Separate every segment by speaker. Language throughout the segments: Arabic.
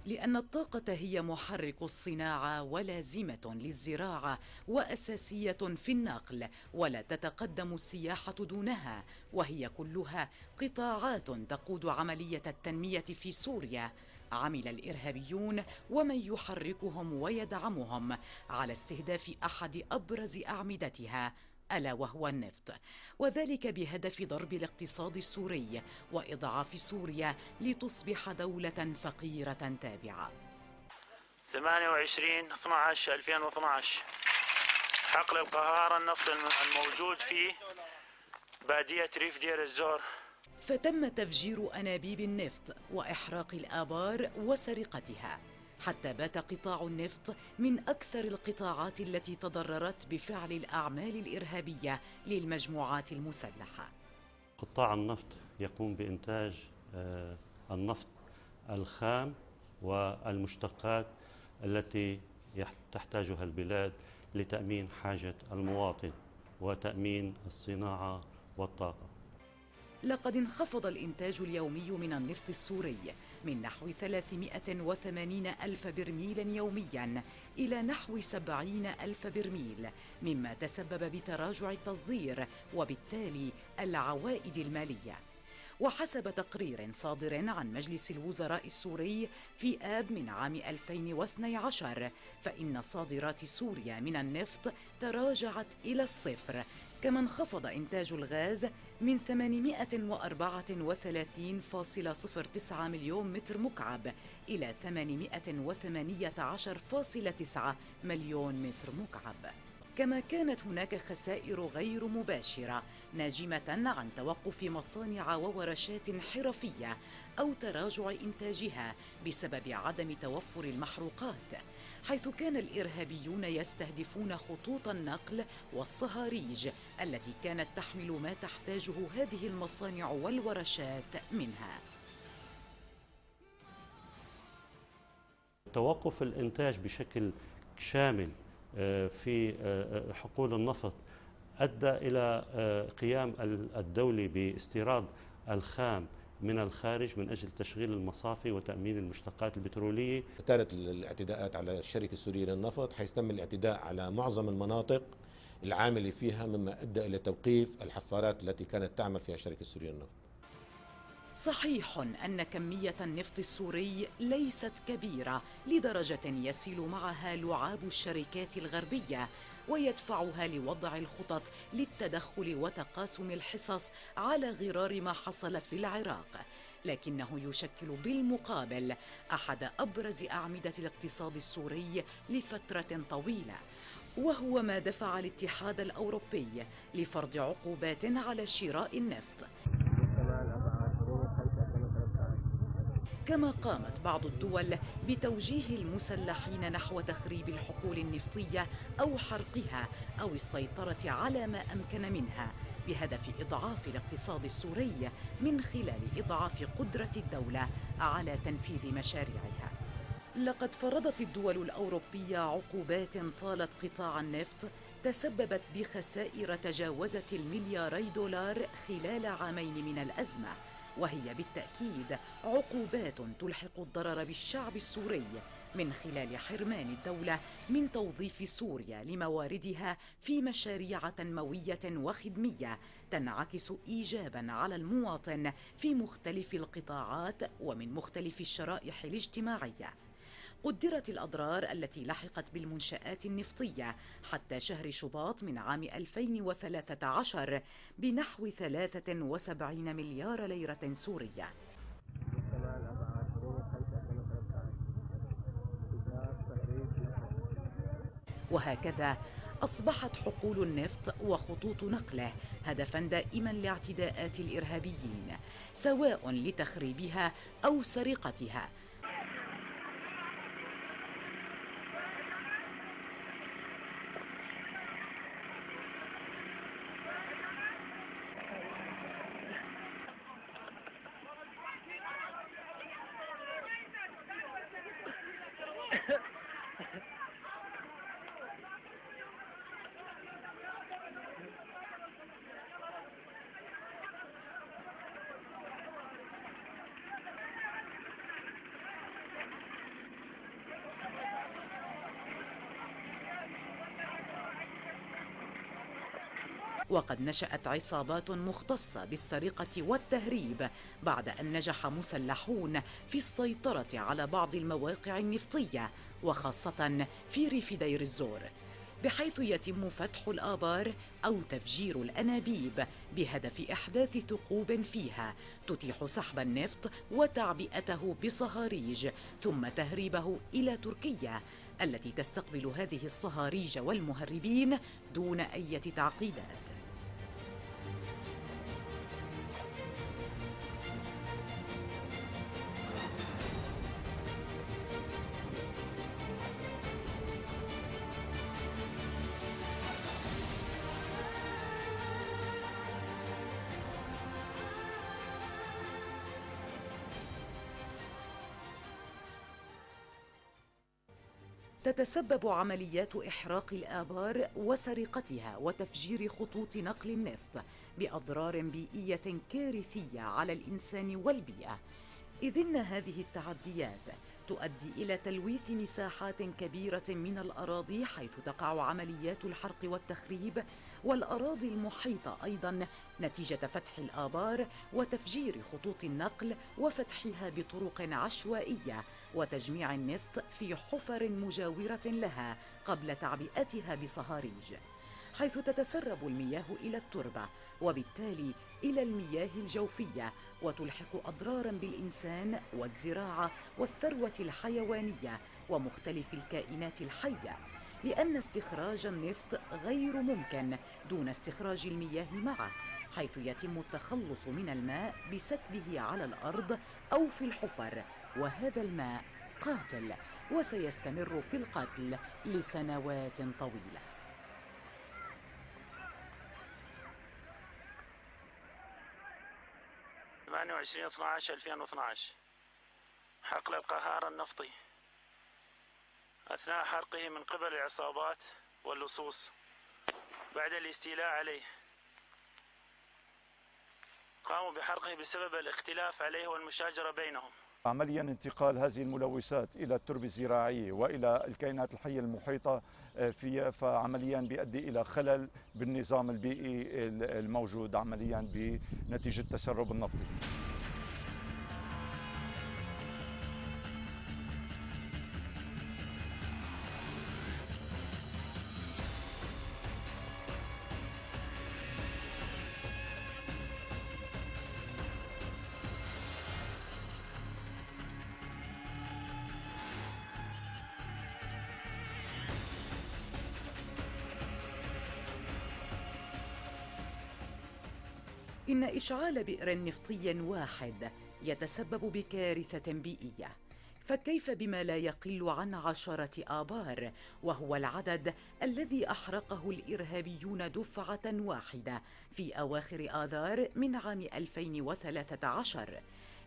Speaker 1: لأن الطاقة هي محرك الصناعة ولازمة للزراعة وأساسية في النقل، ولا تتقدم السياحة دونها، وهي كلها قطاعات تقود عملية التنمية في سوريا. عمل الإرهابيون ومن يحركهم ويدعمهم على استهداف أحد أبرز أعمدتها، ألا وهو النفط، وذلك بهدف ضرب الاقتصاد السوري وإضعاف سوريا لتصبح دولة فقيرة تابعة.
Speaker 2: 28/12/2012 حقل القهارة النفط الموجود في بادية ريف دير الزور.
Speaker 1: فتم تفجير أنابيب النفط وإحراق الآبار وسرقتها، حتى بات قطاع النفط من أكثر القطاعات التي تضررت بفعل الأعمال الإرهابية للمجموعات المسلحة.
Speaker 3: قطاع النفط يقوم بإنتاج النفط الخام والمشتقات التي تحتاجها البلاد لتأمين حاجة المواطن وتأمين الصناعة والطاقة.
Speaker 1: لقد انخفض الإنتاج اليومي من النفط السوري من نحو 380 ألف برميل يوميا إلى نحو 70 ألف برميل، مما تسبب بتراجع التصدير وبالتالي العوائد المالية. وحسب تقرير صادر عن مجلس الوزراء السوري في آب من عام 2012، فإن صادرات سوريا من النفط تراجعت إلى الصفر، كما انخفض إنتاج الغاز من 831.09 مليون متر مكعب إلى 818.9 مليون متر مكعب. كما كانت هناك خسائر غير مباشرة ناجمة عن توقف مصانع وورشات حرفية أو تراجع إنتاجها بسبب عدم توفر المحروقات، حيث كان الإرهابيون يستهدفون خطوط النقل والصهاريج التي كانت تحمل ما تحتاجه هذه المصانع والورشات منها.
Speaker 3: توقف الإنتاج بشكل شامل في حقول النفط أدى إلى قيام الدولة باستيراد الخام من الخارج من أجل تشغيل المصافي وتأمين المشتقات البترولية.
Speaker 4: اثارت الاعتداءات على الشركة السورية للنفط، حيث تم الاعتداء على معظم المناطق العاملة فيها، مما أدى إلى توقيف الحفارات التي كانت تعمل فيها الشركة السورية للنفط.
Speaker 1: صحيح أن كمية النفط السوري ليست كبيرة لدرجة يسيل معها لعاب الشركات الغربية ويدفعها لوضع الخطط للتدخل وتقاسم الحصص على غرار ما حصل في العراق، لكنه يشكل بالمقابل أحد أبرز أعمدة الاقتصاد السوري لفترة طويلة، وهو ما دفع الاتحاد الأوروبي لفرض عقوبات على شراء النفط. كما قامت بعض الدول بتوجيه المسلحين نحو تخريب الحقول النفطية أو حرقها أو السيطرة على ما أمكن منها، بهدف إضعاف الاقتصاد السوري من خلال إضعاف قدرة الدولة على تنفيذ مشاريعها. لقد فرضت الدول الأوروبية عقوبات طالت قطاع النفط تسببت بخسائر تجاوزت $2 خلال عامين من الأزمة، وهي بالتأكيد عقوبات تلحق الضرر بالشعب السوري من خلال حرمان الدولة من توظيف سوريا لمواردها في مشاريع تنموية وخدمية تنعكس إيجاباً على المواطن في مختلف القطاعات ومن مختلف الشرائح الاجتماعية. قدرت الأضرار التي لحقت بالمنشآت النفطية حتى شهر شباط من عام 2013 بنحو 73 مليار ليرة سورية. وهكذا أصبحت حقول النفط وخطوط نقله هدفاً دائماً لاعتداءات الإرهابيين، سواء لتخريبها أو سرقتها. وقد نشأت عصابات مختصة بالسرقة والتهريب بعد أن نجح مسلحون في السيطرة على بعض المواقع النفطية وخاصة في ريف دير الزور، بحيث يتم فتح الآبار أو تفجير الأنابيب بهدف إحداث ثقوب فيها تتيح سحب النفط وتعبئته بصهاريج ثم تهريبه إلى تركيا التي تستقبل هذه الصهاريج والمهربين دون أي تعقيدات. تتسبب عمليات إحراق الآبار وسرقتها وتفجير خطوط نقل النفط بأضرار بيئية كارثية على الإنسان والبيئة، إذ إن هذه التعديات تؤدي إلى تلويث مساحات كبيرة من الأراضي حيث تقع عمليات الحرق والتخريب، والأراضي المحيطة أيضا نتيجة فتح الآبار وتفجير خطوط النقل وفتحها بطرق عشوائية وتجميع النفط في حفر مجاورة لها قبل تعبئتها بصهاريج، حيث تتسرب المياه إلى التربة وبالتالي إلى المياه الجوفية وتلحق أضرارا بالإنسان والزراعة والثروة الحيوانية ومختلف الكائنات الحية، لأن استخراج النفط غير ممكن دون استخراج المياه معه، حيث يتم التخلص من الماء بسكبه على الأرض أو في الحفر، وهذا الماء قاتل وسيستمر في القتل لسنوات طويلة.
Speaker 2: 28/12/2012 حقل القهار النفطي أثناء حرقه من قبل العصابات واللصوص بعد الاستيلاء عليه قاموا بحرقه بسبب الاختلاف عليه والمشاجرة بينهم.
Speaker 5: عمليا انتقال هذه الملوثات إلى التربة الزراعية وإلى الكائنات الحية المحيطة فعمليا بيؤدي إلى خلل بالنظام البيئي الموجود عمليا بنتيجة التسرب النفطي.
Speaker 1: إن إشعال بئر نفطي واحد يتسبب بكارثة بيئية، فكيف بما لا يقل عن 10 آبار، وهو العدد الذي أحرقه الإرهابيون دفعة واحدة في أواخر آذار من عام 2013،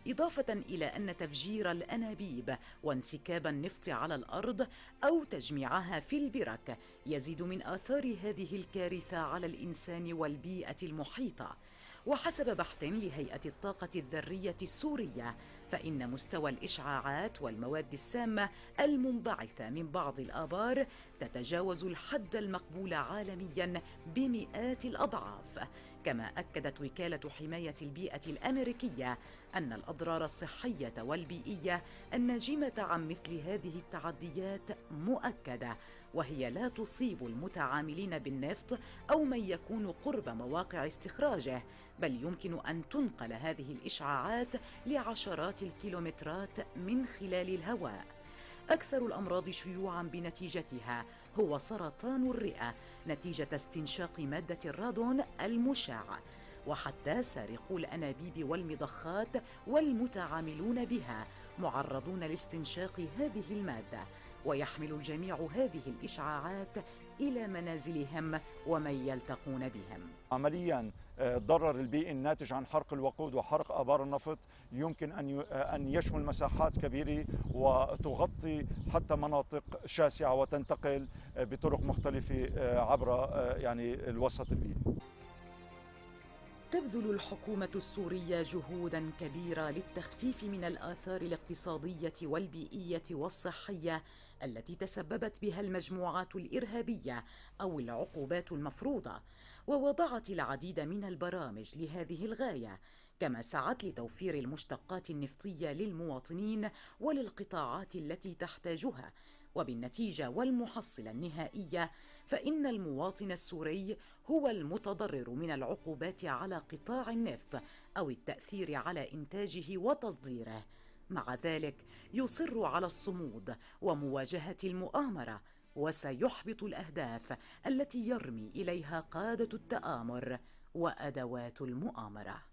Speaker 1: إضافة إلى أن تفجير الأنابيب وانسكاب النفط على الأرض أو تجميعها في البرك يزيد من آثار هذه الكارثة على الإنسان والبيئة المحيطة. وحسب بحث لهيئة الطاقة الذرية السورية، فإن مستوى الإشعاعات والمواد السامة المنبعثة من بعض الآبار تتجاوز الحد المقبول عالمياً بمئات الأضعاف. كما أكدت وكالة حماية البيئة الأمريكية أن الأضرار الصحية والبيئية الناجمة عن مثل هذه التعديات مؤكدة، وهي لا تصيب المتعاملين بالنفط أو من يكون قرب مواقع استخراجه، بل يمكن أن تنقل هذه الإشعاعات لعشرات الكيلومترات من خلال الهواء. أكثر الأمراض شيوعاً بنتيجتها هو سرطان الرئة نتيجة استنشاق مادة الرادون المشع، وحتى سارقو الأنابيب والمضخات والمتعاملون بها معرضون لاستنشاق هذه المادة، ويحمل الجميع هذه الإشعاعات إلى منازلهم ومن يلتقون بهم.
Speaker 5: عمليا الضرر البيئي الناتج عن حرق الوقود وحرق آبار النفط يمكن أن يشمل مساحات كبيرة وتغطي حتى مناطق شاسعة وتنتقل بطرق مختلفة عبر الوسط البيئي.
Speaker 1: تبذل الحكومة السورية جهوداً كبيرة للتخفيف من الآثار الاقتصادية والبيئية والصحية التي تسببت بها المجموعات الإرهابية أو العقوبات المفروضة، ووضعت العديد من البرامج لهذه الغاية، كما سعت لتوفير المشتقات النفطية للمواطنين وللقطاعات التي تحتاجها. وبالنتيجة والمحصلة النهائية فإن المواطن السوري هو المتضرر من العقوبات على قطاع النفط أو التأثير على إنتاجه وتصديره. مع ذلك يصر على الصمود ومواجهة المؤامرة، وسيحبط الأهداف التي يرمي إليها قادة التآمر وأدوات المؤامرة.